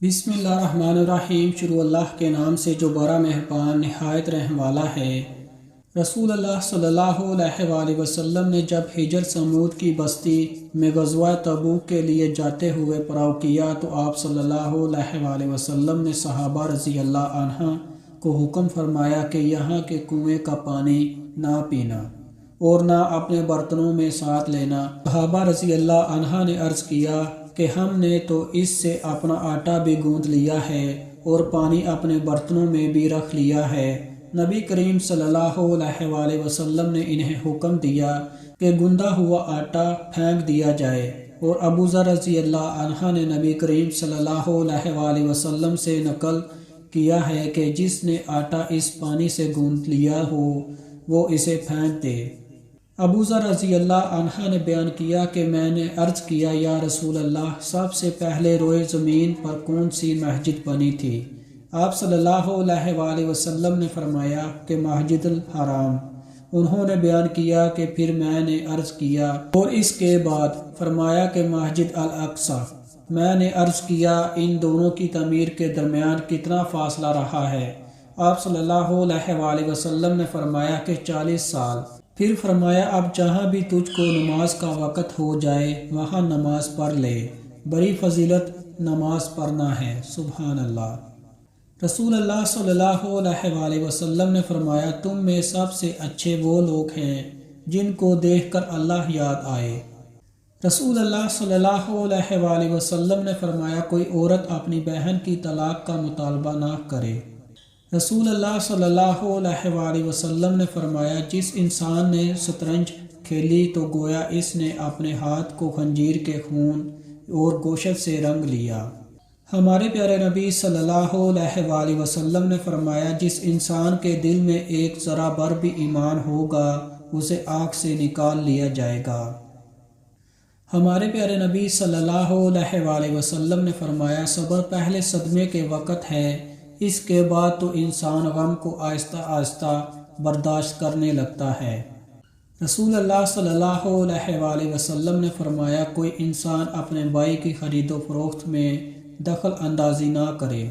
بسم اللہ الرحمن الرحیم۔ شروع اللہ کے نام سے جو بڑا مہربان نہایت رحم والا ہے۔ رسول اللہ صلی اللہ علیہ وآلہ وسلم نے جب ہجر سمود کی بستی میں غزوہ تبوک کے لیے جاتے ہوئے پڑاؤ کیا تو آپ صلی اللہ علیہ وآلہ وسلم نے صحابہ رضی اللہ عنہ کو حکم فرمایا کہ یہاں کے کنویں کا پانی نہ پینا اور نہ اپنے برتنوں میں ساتھ لینا۔ صحابہ رضی اللہ عنہ نے عرض کیا کہ ہم نے تو اس سے اپنا آٹا بھی گوندھ لیا ہے اور پانی اپنے برتنوں میں بھی رکھ لیا ہے۔ نبی کریم صلی اللہ علیہ وآلہ وسلم نے انہیں حکم دیا کہ گوندا ہوا آٹا پھینک دیا جائے، اور ابو ذر رضی اللہ عنہ نے نبی کریم صلی اللہ علیہ وآلہ وسلم سے نقل کیا ہے کہ جس نے آٹا اس پانی سے گوندھ لیا ہو وہ اسے پھینک دے۔ ابو ذر رضی اللہ عنہ نے بیان کیا کہ میں نے عرض کیا یا رسول اللہ، سب سے پہلے روئے زمین پر کون سی مسجد بنی تھی؟ آپ صلی اللہ علیہ وآلہ وسلم نے فرمایا کہ مسجد الحرام۔ انہوں نے بیان کیا کہ پھر میں نے عرض کیا اور اس کے بعد فرمایا کہ مسجد الاقصی۔ میں نے عرض کیا ان دونوں کی تعمیر کے درمیان کتنا فاصلہ رہا ہے؟ آپ صلی اللہ علیہ وآلہ وسلم نے فرمایا کہ 40 سال۔ پھر فرمایا اب جہاں بھی تجھ کو نماز کا وقت ہو جائے وہاں نماز پڑھ لے، بڑی فضیلت نماز پڑھنا ہے۔ سبحان اللہ۔ رسول اللہ صلی اللہ علیہ وآلہ وسلم نے فرمایا تم میں سب سے اچھے وہ لوگ ہیں جن کو دیکھ کر اللہ یاد آئے۔ رسول اللہ صلی اللہ علیہ وآلہ وسلم نے فرمایا کوئی عورت اپنی بہن کی طلاق کا مطالبہ نہ کرے۔ رسول اللہ صلی اللہ علیہ وآلہ وسلم نے فرمایا جس انسان نے شطرنج کھیلی تو گویا اس نے اپنے ہاتھ کو خنجیر کے خون اور گوشت سے رنگ لیا۔ ہمارے پیارے نبی صلی اللہ علیہ وآلہ وسلم نے فرمایا جس انسان کے دل میں ایک ذرہ بھر بھی ایمان ہوگا اسے آگ سے نکال لیا جائے گا۔ ہمارے پیارے نبی صلی اللہ علیہ وآلہ وسلم نے فرمایا صبر پہلے صدمے کے وقت ہے، اس کے بعد تو انسان غم کو آہستہ آہستہ برداشت کرنے لگتا ہے۔ رسول اللہ صلی اللہ علیہ وآلہ وسلم نے فرمایا کوئی انسان اپنے بھائی کی خرید و فروخت میں دخل اندازی نہ کرے۔